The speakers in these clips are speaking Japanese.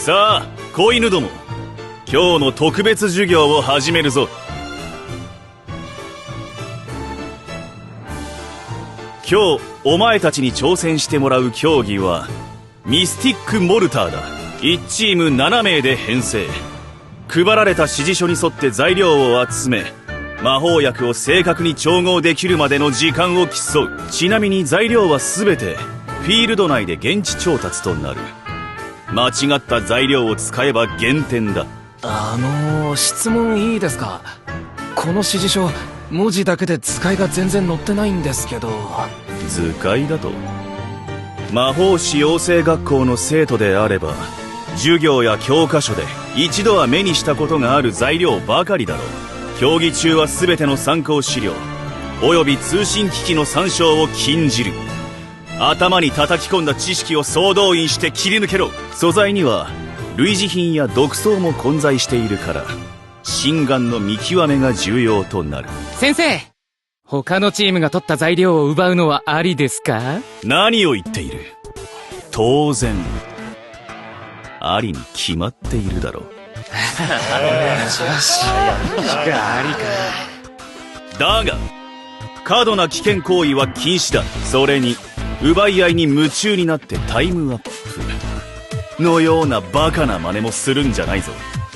さあ子犬ども、今日の特別授業を始めるぞ。今日お前たちに挑戦してもらう競技はミスティックモルターだ。1チーム7名で編成。配られた指示書に沿って材料を集め、魔法薬を正確に調合できるまでの時間を競う。ちなみに材料は全てフィールド内で現地調達となる。間違った材料を使えば減点だ。質問いいですか？この指示書、文字だけで図解が全然載ってないんですけど。図解だと？魔法師養成学校の生徒であれば授業や教科書で一度は目にしたことがある材料ばかりだろう。競技中は全ての参考資料および通信機器の参照を禁じる。頭に叩き込んだ知識を総動員して切り抜けろ。素材には類似品や毒草も混在しているから真贋の見極めが重要となる。先生、他のチームが取った材料を奪うのはありですか？何を言っている。当然ありに決まっているだろう。だが過度な危険行為は禁止だ。それに奪い合いに夢中になってタイムアップのようなバカな真似もするんじゃないぞ。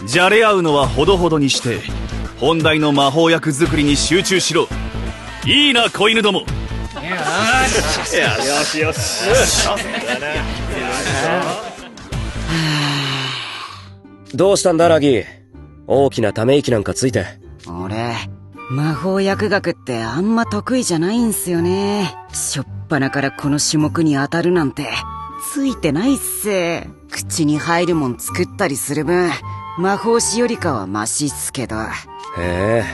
じゃれ合うのはほどほどにして本題の魔法薬作りに集中しろ。いいな子犬ども。よしよし。どうしたんだラギー。大きなため息なんかついて。俺魔法薬学ってあんま得意じゃないんすよね。しょっぱなからこの種目に当たるなんてついてないっす。口に入るもん作ったりする分魔法師よりかはマシっすけど。へえ、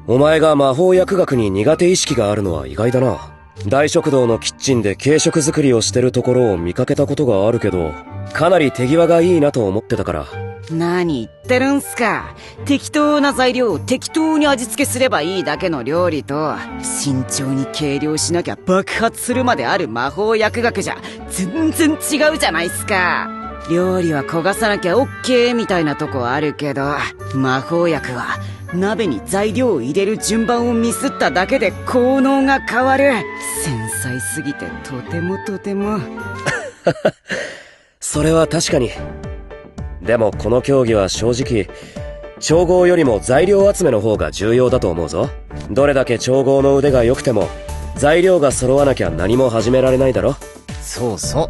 お前が魔法薬学に苦手意識があるのは意外だな。大食堂のキッチンで軽食作りをしてるところを見かけたことがあるけど、かなり手際がいいなと思ってたから。何言ってるんすか。適当な材料を適当に味付けすればいいだけの料理と、慎重に計量しなきゃ爆発するまである魔法薬学じゃ全然違うじゃないっすか。料理は焦がさなきゃ OK みたいなとこあるけど、魔法薬は鍋に材料を入れる順番をミスっただけで効能が変わる。繊細すぎてとてもとてもそれは確かに。でもこの競技は正直調合よりも材料集めの方が重要だと思うぞ。どれだけ調合の腕が良くても材料が揃わなきゃ何も始められないだろ。そうそ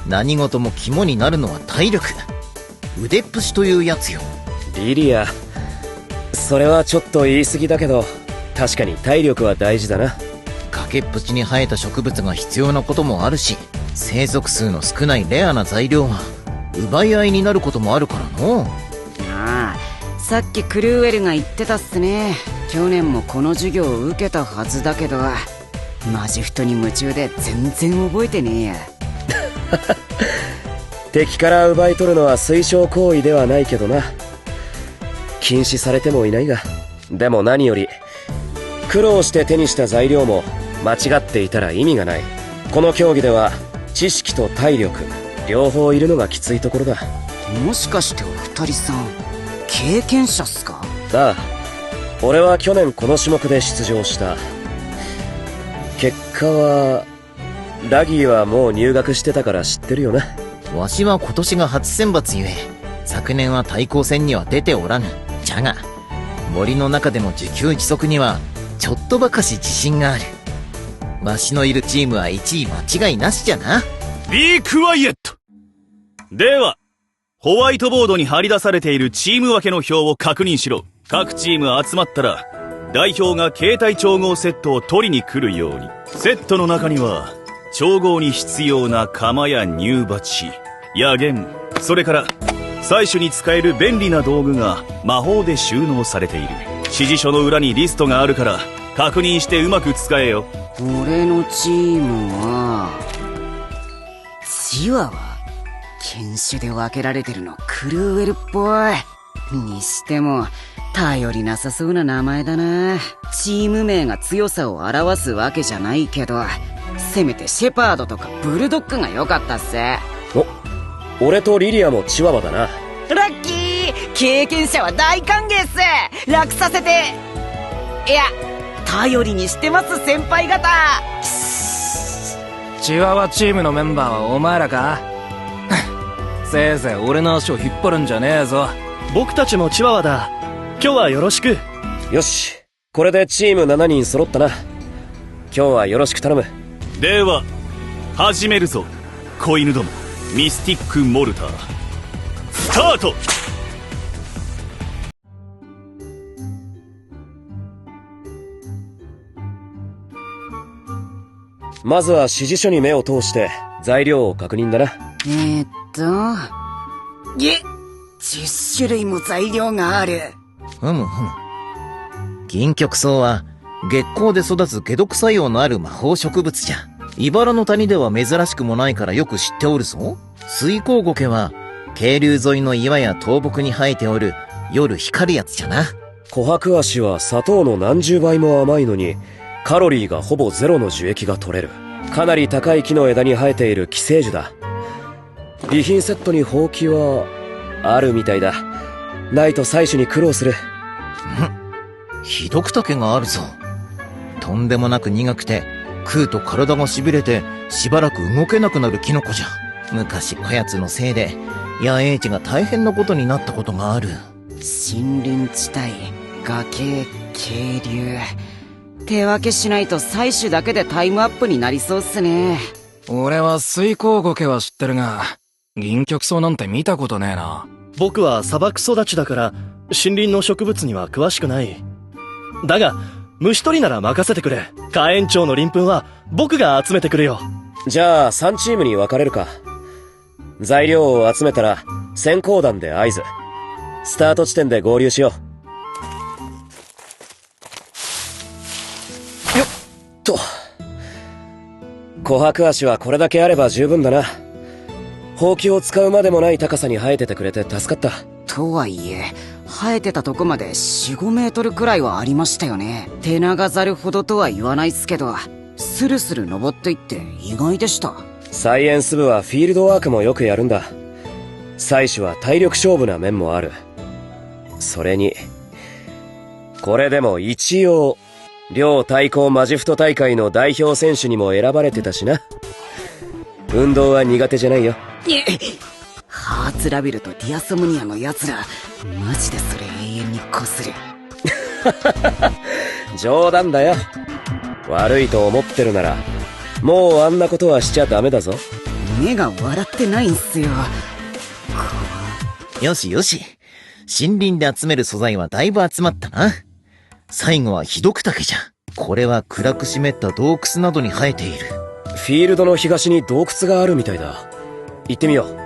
う、何事も肝になるのは体力、腕っぷしというやつよ。リリア、それはちょっと言い過ぎだけど確かに体力は大事だな。崖っぷちに生えた植物が必要なこともあるし、生息数の少ないレアな材料は奪い合いになることもあるからの。ああ、さっきクルーエルが言ってたっすね。去年もこの授業を受けたはずだけどマジフトに夢中で全然覚えてねえや。敵から奪い取るのは推奨行為ではないけどな。禁止されてもいないが。でも何より苦労して手にした材料も間違っていたら意味がない。この競技では知識と体力両方いるのがきついところだ。もしかしてお二人さん経験者っすか？ああ、俺は去年この種目で出場した。結果はラギーはもう入学してたから知ってるよな。わしは今年が初選抜ゆえ昨年は対抗戦には出ておらぬ。じゃが森の中での自給自足にはちょっとばかし自信がある。わしのいるチームは1位間違いなしじゃな。ビークワイエット。ではホワイトボードに張り出されているチーム分けの表を確認しろ。各チーム集まったら代表が携帯調合セットを取りに来るように。セットの中には調合に必要な釜や乳鉢、薬源、それから採取に使える便利な道具が魔法で収納されている。指示書の裏にリストがあるから確認してうまく使えよ。俺のチームはチワワ、犬種で分けられてるのクルーエルっぽい。にしても頼りなさそうな名前だな。チーム名が強さを表すわけじゃないけど、せめてシェパードとかブルドッグが良かったっす。お、俺とリリアもチワワだな。ラッキー、経験者は大歓迎っす。楽させて、いや、頼りにしてます先輩方。チワワチームのメンバーはお前らか？せいぜい俺の足を引っ張るんじゃねえぞ。僕たちもチワワだ。今日はよろしく。よし、これでチーム7人揃ったな。今日はよろしく頼む。では始めるぞ、子犬ども。ミスティックモルタースタート。まずは指示書に目を通して材料を確認だな。10種類も材料がある。ふむ。銀極草は月光で育つ解毒作用のある魔法植物じゃ。茨の谷では珍しくもないからよく知っておるぞ。水耕苔は渓流沿いの岩や倒木に生えておる夜光るやつじゃな。琥珀足は砂糖の何十倍も甘いのにカロリーがほぼゼロの樹液が取れる。かなり高い木の枝に生えている寄生樹だ。備品セットにほうきはあるみたいだ。ないと採取に苦労する。ひどく竹があるぞ。とんでもなく苦くて食うと体が痺れてしばらく動けなくなるキノコじゃ。昔こやつのせいで野営地が大変なことになったことがある。森林地帯、崖、渓流。手分けしないと採取だけでタイムアップになりそうっすね。俺は水耕苔は知ってるが、銀極草なんて見たことねえな。僕は砂漠育ちだから森林の植物には詳しくない。だが虫取りなら任せてくれ。火炎鳥の鱗粉は僕が集めてくるよ。じゃあ3チームに分かれるか。材料を集めたら先行弾で合図。スタート地点で合流しよう。よっと。琥珀足はこれだけあれば十分だな。ほうきを使うまでもない高さに生えててくれて助かった。とはいえ、生えてたとこまで4、5メートルくらいはありましたよね。手長ざるほどとは言わないっすけど、スルスル登っていって意外でした。サイエンス部はフィールドワークもよくやるんだ。採取は体力勝負な面もある。それにこれでも一応両対抗マジフト大会の代表選手にも選ばれてたしな。運動は苦手じゃないよ。ハーツラビルとディアソムニアの奴ら、マジでそれ永遠にこする。冗談だよ。悪いと思ってるならもうあんなことはしちゃダメだぞ。目が笑ってないんすよ。よしよし。森林で集める素材はだいぶ集まったな。最後はひどく竹じゃ。これは暗く湿った洞窟などに生えている。フィールドの東に洞窟があるみたいだ。行ってみよう。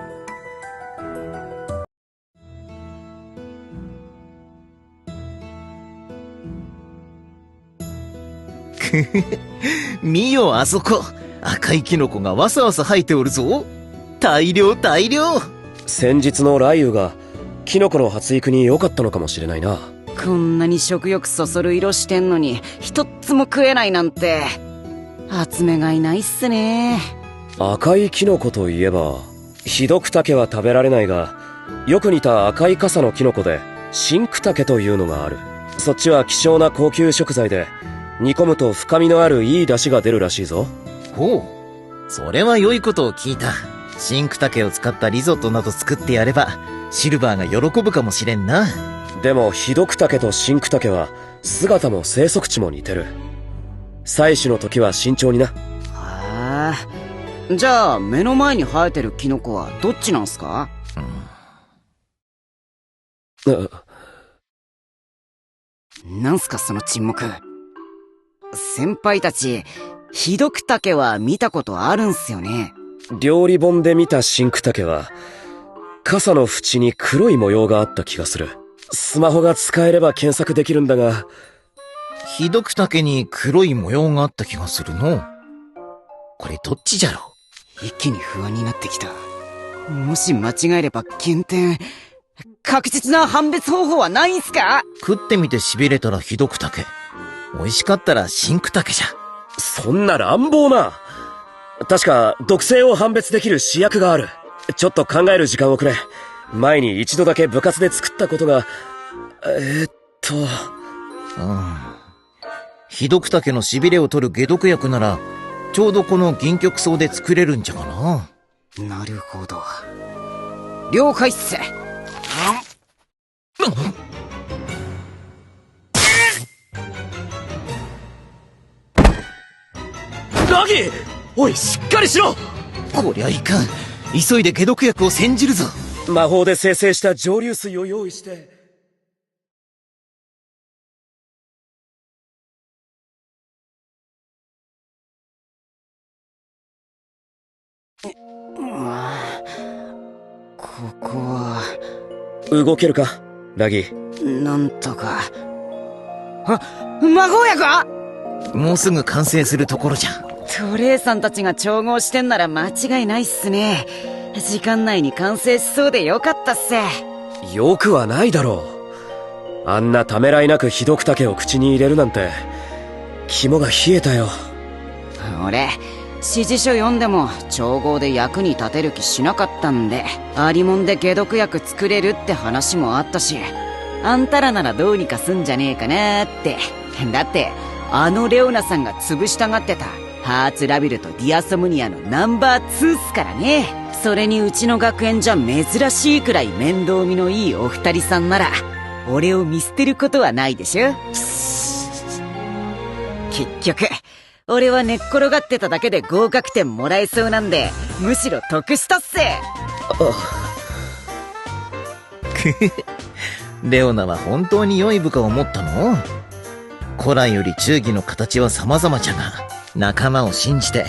見よあそこ。赤いキノコがわさわさ生えておるぞ。大量。先日の雷雨がキノコの発育に良かったのかもしれないな。こんなに食欲そそる色してんのに一つも食えないなんて集めがいないっすね。赤いキノコといえばひどく竹は食べられないが、よく似た赤い傘のキノコでシンクタケというのがある。そっちは希少な高級食材で煮込むと深みのあるいい出汁が出るらしいぞ。ほう。それは良いことを聞いた。シンクタケを使ったリゾットなど作ってやればシルバーが喜ぶかもしれんな。でもひどく竹とシンクタケは姿も生息地も似てる。採取の時は慎重にな。へえ。じゃあ目の前に生えてるキノコはどっちなんすか？なんすかその沈黙。先輩たち、ひどく竹は見たことあるんすよね。料理本で見たシンクタケは傘の縁に黒い模様があった気がする。スマホが使えれば検索できるんだが。ひどく竹に黒い模様があった気がするの。これどっちじゃろう。一気に不安になってきた。もし間違えれば減点。確実な判別方法はないんすか？食ってみて痺れたらひどく竹、美味しかったらシンクタケじゃ。そんな乱暴な。確か毒性を判別できる試薬がある。ちょっと考える時間をくれ。前に一度だけ部活で作ったことが、ひどくたけの痺れを取る解毒薬なら、ちょうどこの銀極草で作れるんじゃかな。なるほど。了解っす。ラギー、おい、しっかりしろ。こりゃいかん。急いで解毒薬を煎じるぞ。魔法で生成した蒸留水を用意して。ここは動けるか、ラギー。なんとか。魔法薬はもうすぐ完成するところじゃ。トレイさんたちが調合してんなら間違いないっすね。時間内に完成しそうでよかったっす。よくはないだろう。あんなためらいなくひどくたけを口に入れるなんて、肝が冷えたよ。俺、指示書読んでも調合で役に立てる気しなかったんで、ありもんで解毒薬作れるって話もあったし、あんたらならどうにかすんじゃねえかなーって。だって、あのレオナさんが潰したがってたハーツラビルとディアソムニアのナンバー2っすからね。それにうちの学園じゃ珍しいくらい面倒見のいいお二人さんなら、俺を見捨てることはないでしょ。結局、俺は寝っ転がってただけで合格点もらえそうなんで、むしろ得したっす。レオナは本当に良い部下を持ったの？古来より忠義の形は様々じゃが、仲間を信じて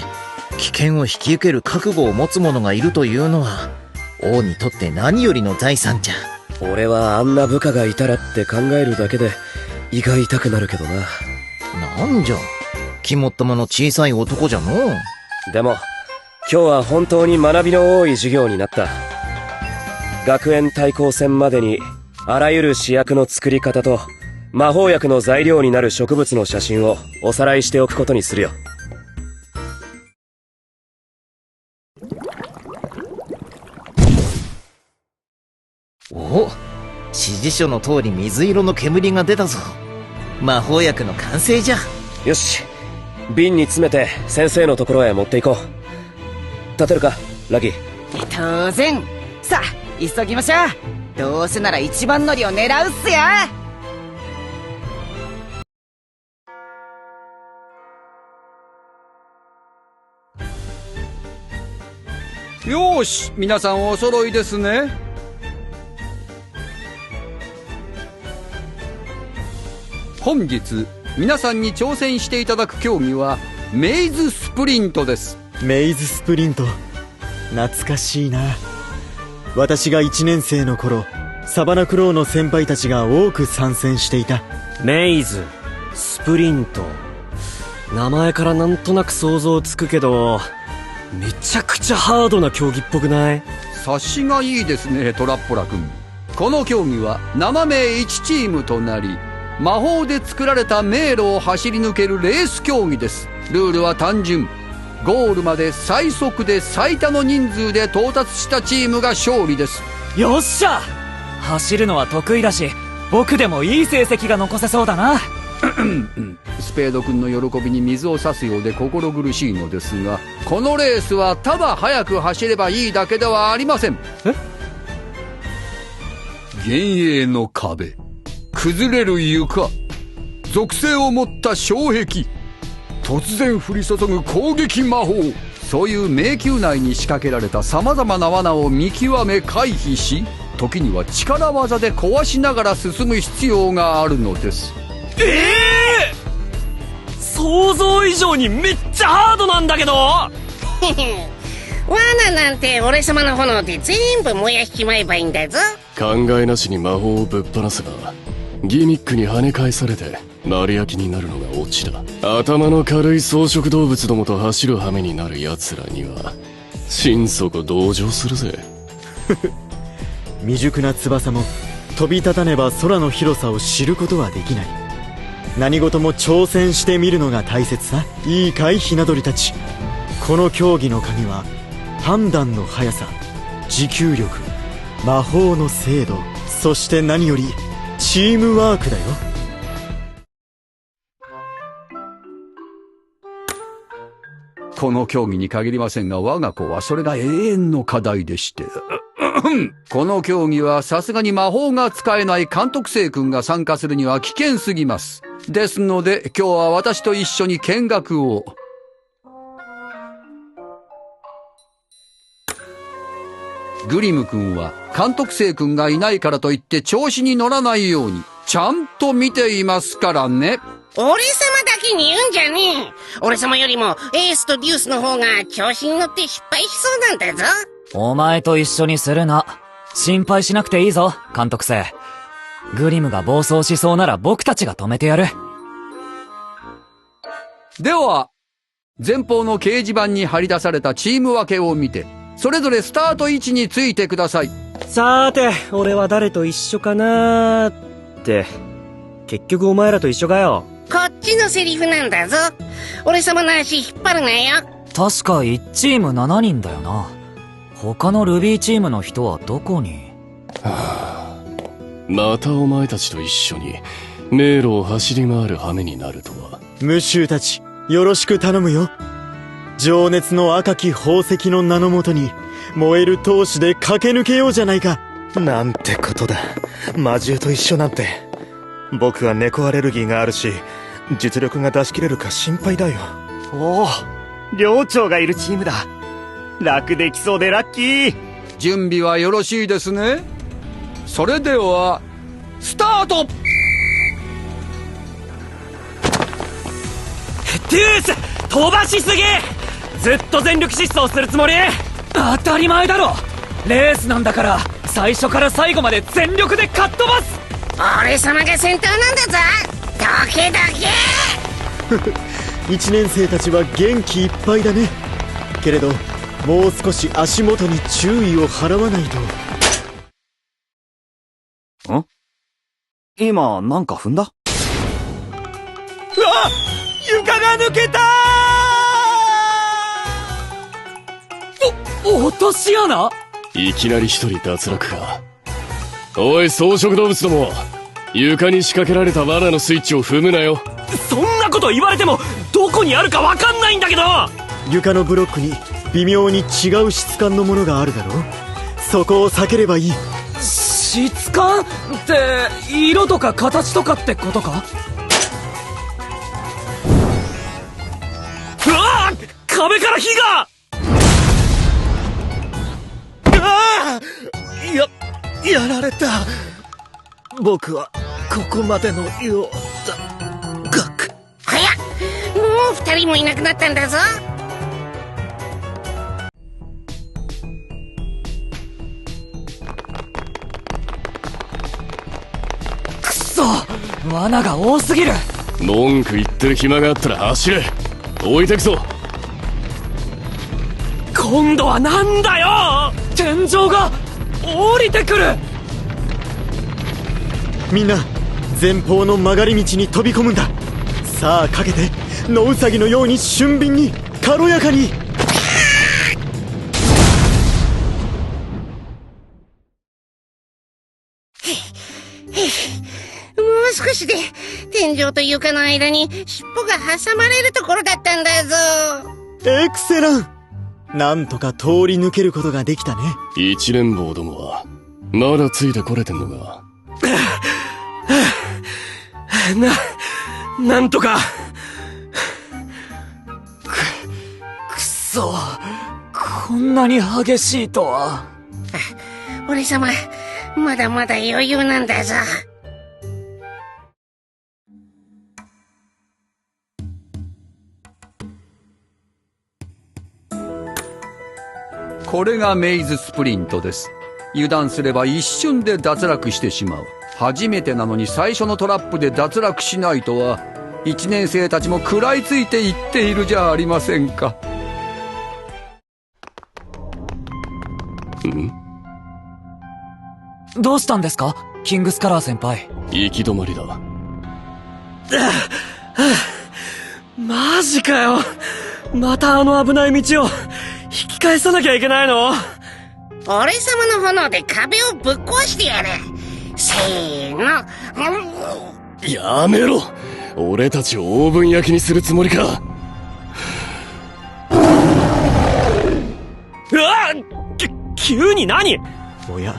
危険を引き受ける覚悟を持つ者がいるというのは、王にとって何よりの財産じゃ。俺はあんな部下がいたらって考えるだけで胃が痛くなるけどな。なんじゃ、肝っ玉の小さい男じゃのう。でも今日は本当に学びの多い授業になった。学園対抗戦までにあらゆる試薬の作り方と魔法薬の材料になる植物の写真をおさらいしておくことにするよ。お、指示書の通り水色の煙が出たぞ。魔法薬の完成じゃ。よし、瓶に詰めて先生のところへ持っていこう。立てるか、ラギー。当然。さあ急ぎましょう。どうせなら一番乗りを狙うっすよ。よーし、皆さんお揃いですね。本日皆さんに挑戦していただく競技はメイズスプリントです。メイズスプリント、懐かしいな。私が1年生の頃、サバナクローの先輩たちが多く参戦していた。メイズスプリント、名前からなんとなく想像つくけど、めちゃくちゃハードな競技っぽくない？察しがいいですね、トラッポラ君。この競技は7名1チームとなり、魔法で作られた迷路を走り抜けるレース競技です。ルールは単純。ゴールまで最速で最多の人数で到達したチームが勝利です。よっしゃ、走るのは得意だし、僕でもいい成績が残せそうだな。スペード君の喜びに水を差すようで心苦しいのですが、このレースはただ速く走ればいいだけではありません。幻影の壁、崩れる床、属性を持った障壁、突然降り注ぐ攻撃魔法、そういう迷宮内に仕掛けられた様々な罠を見極め回避し、時には力技で壊しながら進む必要があるのです。想像以上にめっちゃハードなんだけど。罠なんて俺様の炎で全部燃やしちまえばいいんだぞ。考えなしに魔法をぶっ放せばギミックに跳ね返されて丸焼きになるのがオチだ。頭の軽い草食動物どもと走る羽目になる奴らには心底同情するぜ。未熟な翼も飛び立たねば空の広さを知ることはできない。何事も挑戦してみるのが大切さ。いいかい、ひな鳥たち。この競技の鍵は判断の速さ、持久力、魔法の精度、そして何よりチームワークだよ。この競技に限りませんが、我が子はそれが永遠の課題でして。この競技はさすがに魔法が使えない監督生君が参加するには危険すぎます。ですので今日は私と一緒に見学を。グリム君は監督生君がいないからといって調子に乗らないようにちゃんと見ていますからね。俺様だけに言うんじゃねえ。俺様よりもエースとデュースの方が調子に乗って失敗しそうなんだぞ。お前と一緒にするな。心配しなくていいぞ、監督生。グリムが暴走しそうなら僕たちが止めてやる。では、前方の掲示板に張り出されたチーム分けを見て、それぞれスタート位置についてください。さーて、俺は誰と一緒かなーって。結局お前らと一緒かよ。こっちのセリフなんだぞ。俺様の足引っ張るなよ。確か1チーム7人だよな。他のルビーチームの人はどこに？はあ、またお前たちと一緒に迷路を走り回る羽目になるとは。ムシューたち、よろしく頼むよ。情熱の赤き宝石の名のもとに燃える闘志で駆け抜けようじゃないか。なんてことだ。魔獣と一緒なんて。僕は猫アレルギーがあるし、実力が出し切れるか心配だよ。おお、寮長がいるチームだ。楽できそうでラッキー。準備はよろしいですね。それではスタート。デュース、飛ばしすぎ。ずっと全力疾走するつもり？当たり前だろ。レースなんだから最初から最後まで全力でかっ飛ばす。俺様が先頭なんだぞ。どけどけ。1年生たちは元気いっぱいだね。けれどもう少し足元に注意を払わないと。ん？今なんか踏んだ？うわっ！床が抜けたー！落とし穴？いきなり一人脱落か。おい草食動物ども、床に仕掛けられた罠のスイッチを踏むなよ。そんなこと言われてもどこにあるかわかんないんだけど。床のブロックに微妙に違う質感のものがあるだろう。そこを避ければいい。質感って色とか形とかってことか？うわー！壁から火が！うわー！やられた。僕はここまでのようだ。ガク。早っ！もう2人もいなくなったんだぞ。くそ！罠が多すぎる。文句言ってる暇があったら走れ。置いてくぞ。今度はなんだよ！天井が降りてくる。みんな前方の曲がり道に飛び込むんだ。さあかけて、野ウサギのように俊敏に軽やかに。もう少しで天井と床の間に尻尾が挟まれるところだったんだぞ。エクセラン！なんとか通り抜けることができたね。一連棒どもはまだついてこれてんのか。なんとか。くそ、こんなに激しいとは。俺様まだまだ余裕なんだぞ。これがメイズスプリントです。油断すれば一瞬で脱落してしまう。初めてなのに最初のトラップで脱落しないとは、1年生たちも食らいついていっているじゃありませんか。どうしたんですか、キングスカラー先輩。行き止まりだ。マジかよ。またあの危ない道を引き返さなきゃいけないの？俺様の炎で壁をぶっ壊してやる。せーの。やめろ。俺たちをオーブン焼きにするつもりか。うわっ！急に何？おや、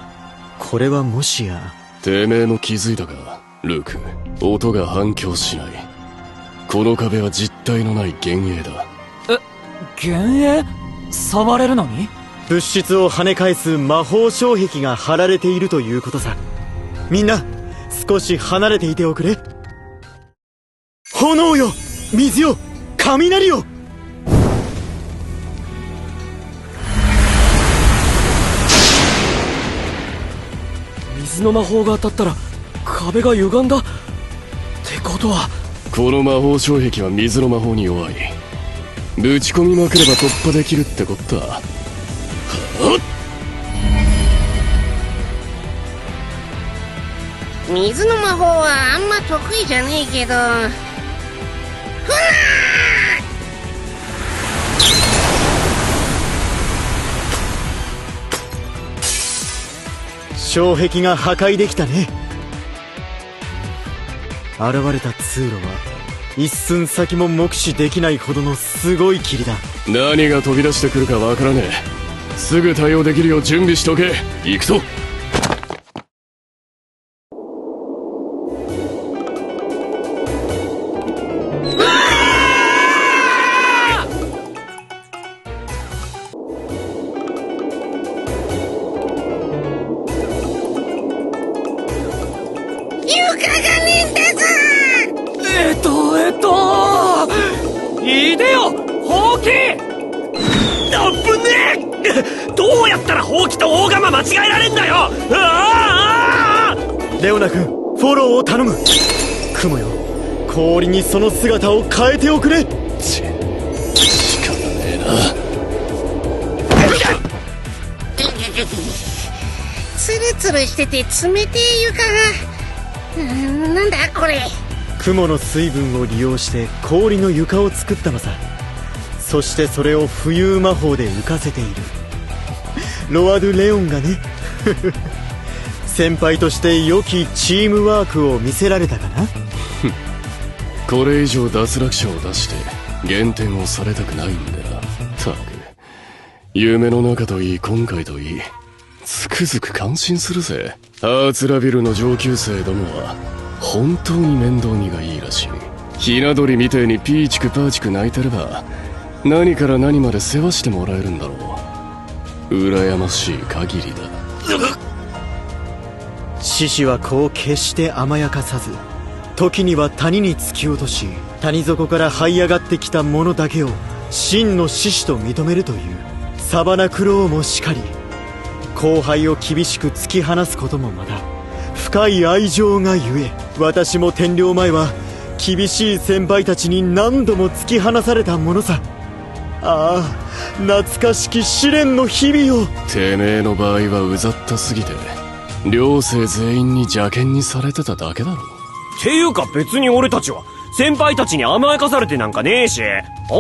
これはもしや。てめえも気づいたか、ルーク。音が反響しない。この壁は実体のない幻影だ。幻影？触れるのに？物質を跳ね返す魔法障壁が張られているということさ。みんな少し離れていておくれ。炎よ、水よ、雷よ。水の魔法が当たったら壁が歪んだってことは、この魔法障壁は水の魔法に弱い。ぶち込みまくれば突破できるってことだ。はっ！水の魔法はあんま得意じゃねえけど、ふわ障壁が破壊できたね。現れた通路は一寸先も目視できないほどのすごい霧だ。何が飛び出してくるかわからねえ。すぐ対応できるよう準備しとけ。行くぞ。いでよ、ほうき！あっぶねえ！どうやったらほうきと大釜間違えられんだよ！レオナ君、フォローを頼む。雲よ、氷にその姿を変えておくれ。仕方ねえな。ツルツルしてて冷てえ床が。なんだこれ。雲の水分を利用して氷の床を作ったのさ。そしてそれを浮遊魔法で浮かせているロワ・ドゥ・レオンがね先輩として良きチームワークを見せられたかなこれ以上脱落者を出して減点をされたくないんだな。たく夢の中といい今回といいつくづく感心するぜ。アーツラビルの上級生どもは本当に面倒見がいいらしい。ひな鳥みてえにピーチクパーチク泣いてれば何から何まで世話してもらえるんだろう。羨ましい限りだ。獅子はこう決して甘やかさず、時には谷に突き落とし、谷底から這い上がってきた者だけを真の獅子と認めるというサバナクロウもしかり、後輩を厳しく突き放すこともまた深い愛情がゆえ、私も天領前は厳しい先輩たちに何度も突き放されたものさ。ああ、懐かしき試練の日々を。てめえの場合はうざったすぎて寮生全員に邪険にされてただけだろ。っていうか別に俺たちは先輩たちに甘やかされてなんかねえし、あ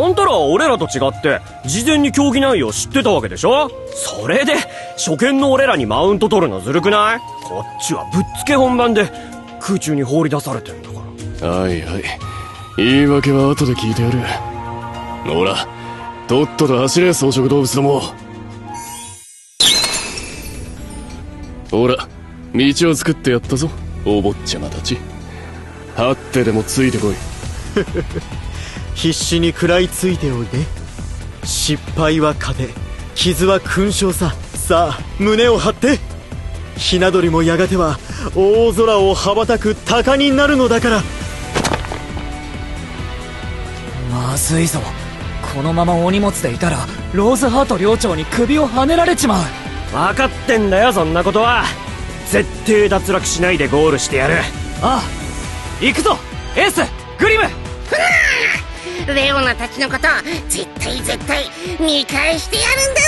んたらは俺らと違って事前に競技内容知ってたわけでしょ。それで初見の俺らにマウント取るのずるくない？こっちはぶっつけ本番で空中に放り出されてんだから。はいはい、言い訳は後で聞いてやる。ほらとっとと走れ、草食動物ども。ほら道を作ってやったぞ、お坊ちゃまたち。はってでもついてこい。必死に食らいついておいで。失敗は糧、傷は勲章さ。さあ胸を張って。ひな鳥もやがては大空を羽ばたく鷹になるのだから。まずいぞ、このままお荷物でいたらローズハート寮長に首をはねられちまう。分かってんだよそんなことは。絶対脱落しないでゴールしてやる。ああ、行くぞエースグリム。レオナたちのこと絶対見返してやるんだぞ。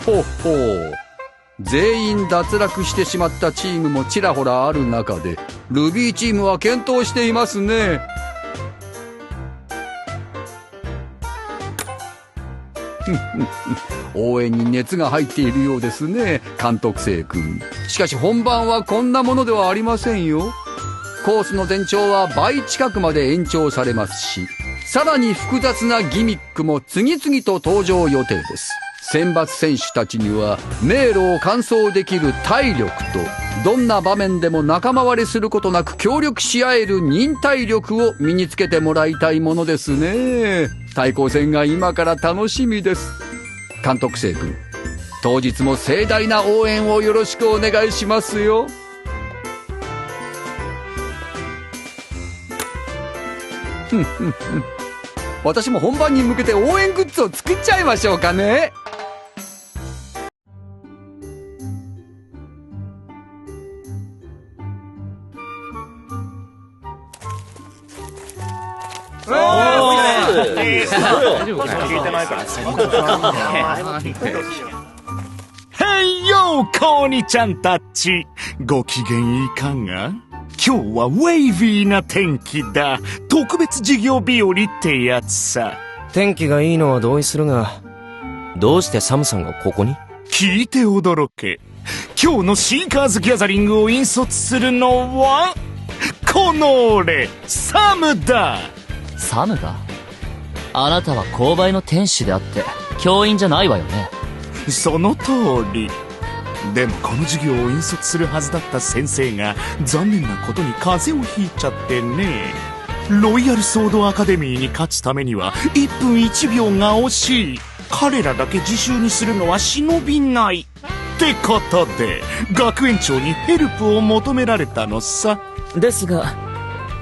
ほっほう、全員脱落してしまったチームもちらほらある中でルビーチームは健闘していますね。応援に熱が入っているようですね、監督生君。しかし本番はこんなものではありませんよ。コースの全長は倍近くまで延長されますし、さらに複雑なギミックも次々と登場予定です。選抜選手たちには迷路を完走できる体力と、どんな場面でも仲間割れすることなく協力し合える忍耐力を身につけてもらいたいものですね。対抗戦が今から楽しみです。監督生君、当日も盛大な応援をよろしくお願いしますよ。私も本番に向けて応援グッズを作っちゃいましょうかね。へいよー、コーニちゃんたち。ご機嫌いかが？今日はウェイビーな天気だ。特別授業日和ってやつさ。天気がいいのは同意するが、どうしてサムさんがここに？聞いて驚け。今日のシーカーズギャザリングを引率するのは、この俺、サムだ。サムが？あなたは購買の店主であって、教員じゃないわよね。その通り。でもこの授業を引率するはずだった先生が残念なことに風邪をひいちゃってね。ロイヤルソードアカデミーに勝つためには1分1秒が惜しい。彼らだけ自習にするのは忍びないってことで、学園長にヘルプを求められたのさ。ですが、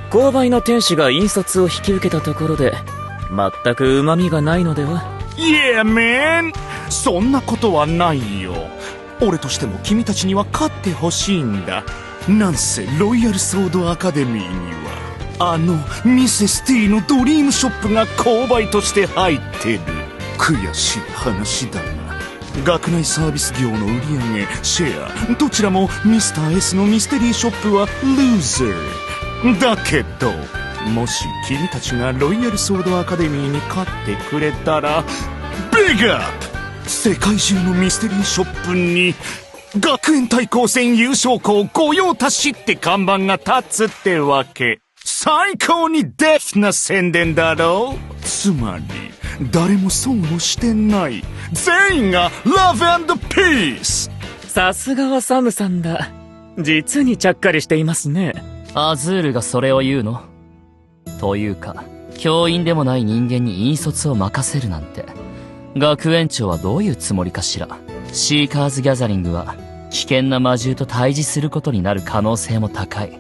購買の店主が引率を引き受けたところで全く旨味がないのでは？いや、メン、そんなことはないよ。俺としても君たちには勝ってほしいんだ。なんせロイヤルソードアカデミーにはミセス T のドリームショップが購買として入ってる。悔しい話だが、学内サービス業の売り上げ、シェア、どちらもミスター S のミステリーショップはルーザーだけど、もし君たちがロイヤルソードアカデミーに勝ってくれたら、ビッグアップ！世界中のミステリーショップに学園対抗戦優勝校御用達って看板が立つってわけ。最高にデフな宣伝だろう。つまり誰も損をしてない。全員がラブ&ピース。さすがはサムさんだ。実にちゃっかりしていますね。アズールがそれを言うの？というか、教員でもない人間に引率を任せるなんて、学園長はどういうつもりかしら。シーカーズギャザリングは危険な魔獣と対峙することになる可能性も高い。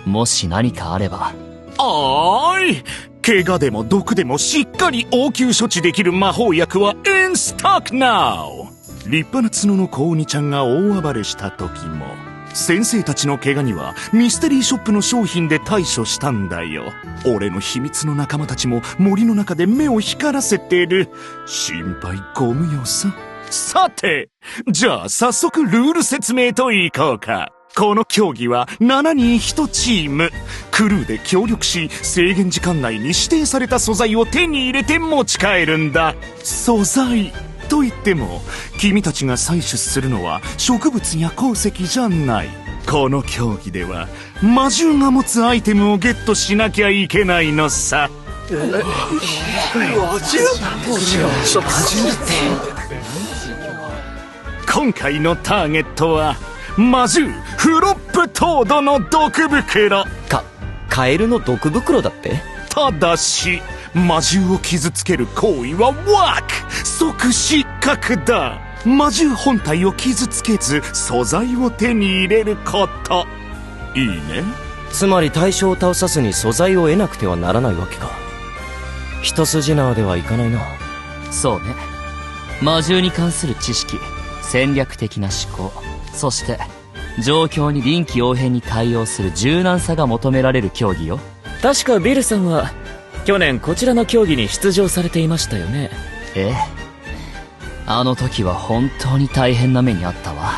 もし何かあれば。おーい、怪我でも毒でもしっかり応急処置できる魔法薬はインストックナウ。立派な角の子鬼ちゃんが大暴れした時も、先生たちの怪我にはミステリーショップの商品で対処したんだよ。俺の秘密の仲間たちも森の中で目を光らせてる。心配ご無用さ。さて、じゃあ早速ルール説明といこうか。この競技は7人1チーム。クルーで協力し、制限時間内に指定された素材を手に入れて持ち帰るんだ。素材と言っても、君たちが採取するのは植物や鉱石じゃない。この競技では魔獣が持つアイテムをゲットしなきゃいけないのさ。今回のターゲットは魔獣フロップトードの毒袋。カエルの毒袋だって？ただし魔獣を傷つける行為はワーク、即失格だ。魔獣本体を傷つけず素材を手に入れること。いいね。つまり対象を倒さずに素材を得なくてはならないわけか。一筋縄ではいかないな。そうね。魔獣に関する知識、戦略的な思考、そして状況に臨機応変に対応する柔軟さが求められる競技よ。確かビルさんは去年こちらの競技に出場されていましたよね。ええ。あの時は本当に大変な目にあったわ。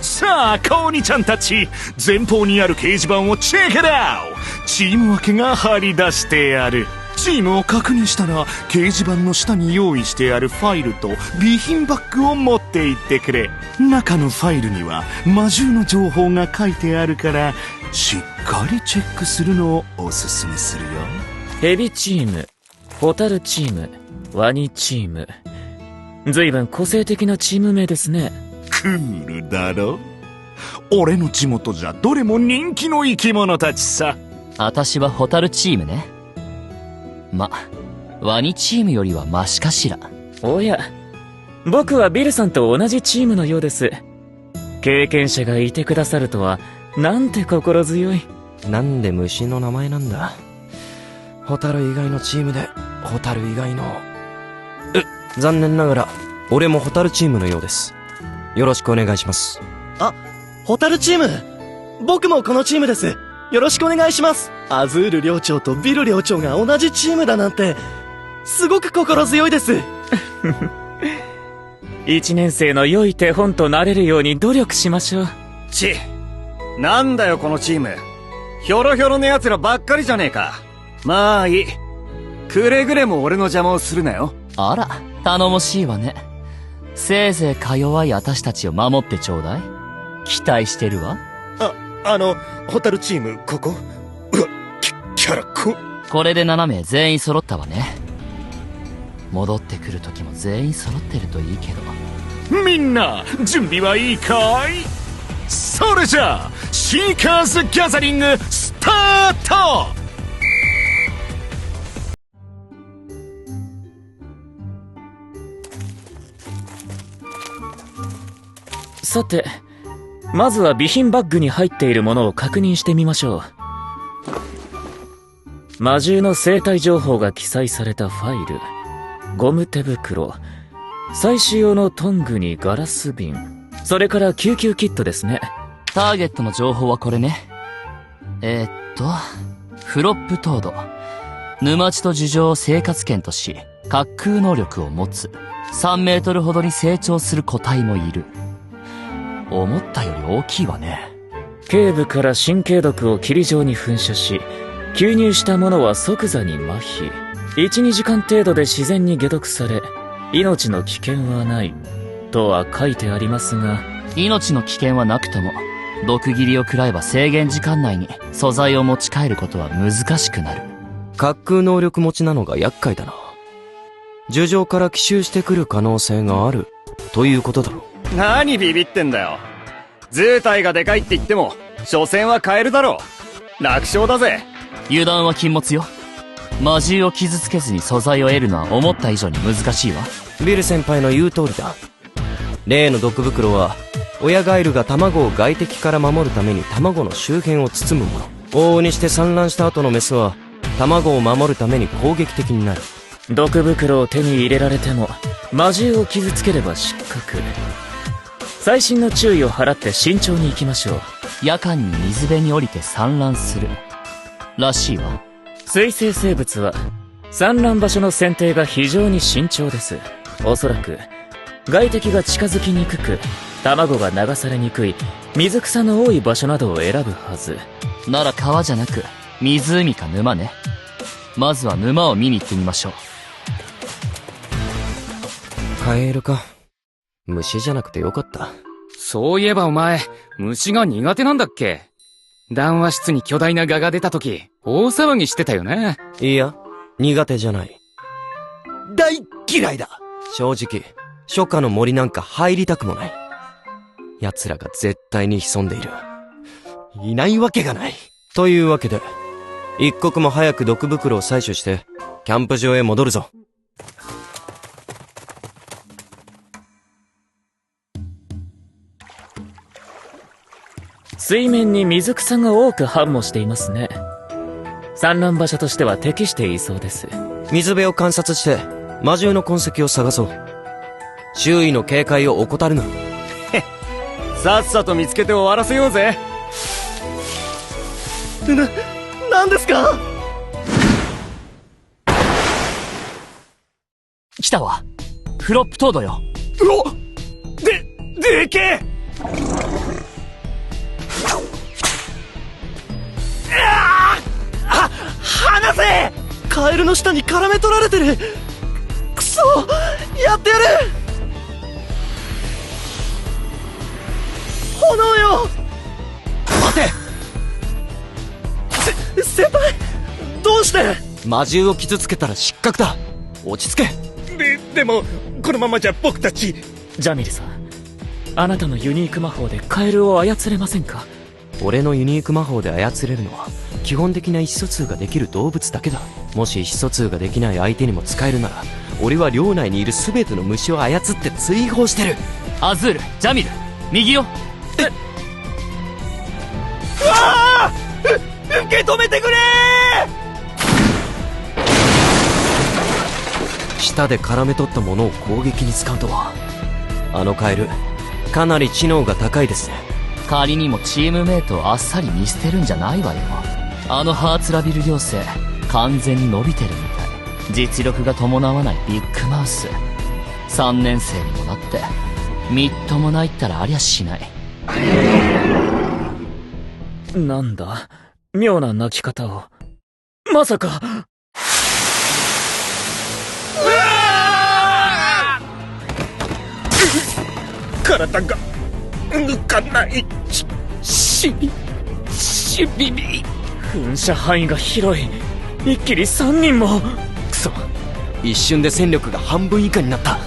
さあ、コーニちゃんたち、前方にある掲示板をチェックアウト。チーム分けが張り出してやる。チームを確認したら掲示板の下に用意してあるファイルと備品バッグを持って行ってくれ。中のファイルには魔獣の情報が書いてあるからしっかりチェックするのをおすすめするよ。ヘビチーム、ホタルチーム、ワニチーム。随分個性的なチーム名ですね。クールだろ。俺の地元じゃどれも人気の生き物たちさ。私はホタルチームね。ワニチームよりはマシかしら。おや、僕はビルさんと同じチームのようです。経験者がいてくださるとは、なんて心強い。なんで虫の名前なんだ。ホタル以外のチームで、ホタル以外の。残念ながら、俺もホタルチームのようです。よろしくお願いします。あ、ホタルチーム。僕もこのチームです。よろしくお願いします。アズール寮長とビル寮長が同じチームだなんて、すごく心強いです。一年生の良い手本となれるように努力しましょう。なんだよこのチーム。ひょろひょろの奴らばっかりじゃねえか。まあいい。くれぐれも俺の邪魔をするなよ。あら、頼もしいわね。せいぜいか弱い私たちを守ってちょうだい。期待してるわ。ホタルチーム、ここ。うわ、キャラこ。これで7名全員揃ったわね。戻ってくる時も全員揃ってるといいけど。みんな、準備はいいかい？それじゃあ、シーカーズギャザリング、スタート！さて、まずは備品バッグに入っているものを確認してみましょう。魔獣の生態情報が記載されたファイル、ゴム手袋、採取用のトングにガラス瓶、それから救急キットですね。ターゲットの情報はこれね。フロップトード。沼地と樹上を生活圏とし、滑空能力を持つ。3メートルほどに成長する個体もいる。思ったより大きいわね。頸部から神経毒を霧状に噴射し、吸入したものは即座に麻痺。1、2時間程度で自然に解毒され、命の危険はない、とは書いてありますが、命の危険はなくとも、毒斬りを食らえば制限時間内に素材を持ち帰ることは難しくなる。滑空能力持ちなのが厄介だな。樹上から奇襲してくる可能性がある、ということだろう。何ビビってんだよ。図体がでかいって言っても、所詮はカエルだろ。楽勝だぜ。油断は禁物よ。魔獣を傷つけずに素材を得るのは思った以上に難しいわ。ビル先輩の言う通りだ。例の毒袋は、親ガエルが卵を外敵から守るために卵の周辺を包むもの。往々にして産卵した後のメスは、卵を守るために攻撃的になる。毒袋を手に入れられても、魔獣を傷つければ失格。細心の注意を払って慎重に行きましょう。夜間に水辺に降りて産卵する。らしいわ。水生生物は、産卵場所の選定が非常に慎重です。おそらく、外敵が近づきにくく、卵が流されにくい、水草の多い場所などを選ぶはず。なら川じゃなく、湖か沼ね。まずは沼を見に行ってみましょう。カエルか。虫じゃなくてよかった。そういえばお前、虫が苦手なんだっけ？談話室に巨大な蛾が出た時、大騒ぎしてたよね。いや、苦手じゃない。大嫌いだ。正直、初夏の森なんか入りたくもない。奴らが絶対に潜んでいる。いないわけがない。というわけで、一刻も早く毒袋を採取して、キャンプ場へ戻るぞ。水面に水草が多く繁茂していますね。産卵場所としては適していそうです。水辺を観察して、魔獣の痕跡を探そう。周囲の警戒を怠るな。さっさと見つけて終わらせようぜ。なんですか？来たわ。フロップトードよ。うお！でけえ！離せ！カエルの下に絡め取られてる。くそ、やってやる。炎よ。待て。先輩、どうして？魔獣を傷つけたら失格だ。落ち着け。でもこのままじゃ僕たち。ジャミルさん、あなたのユニーク魔法でカエルを操れませんか？俺のユニーク魔法で操れるのは基本的な意思疎通ができる動物だけだ。もし意思疎通ができない相手にも使えるなら、俺は領内にいる全ての虫を操って追放してる。アズール、ジャミル、右よ。うわー！受け止めてくれー！舌で絡め取ったものを攻撃に使うとは。あのカエル、かなり知能が高いですね。仮にもチームメイトをあっさり見捨てるんじゃないわよ。あのハーツラビル寮生、完全に伸びてるみたい。実力が伴わないビッグマウス。3年生にもなってみっともないったらありゃしない。なんだ、妙な泣き方を。まさか。体が動かない。しびび。噴射範囲が広い。一気に3人も。くそ、一瞬で戦力が半分以下になった。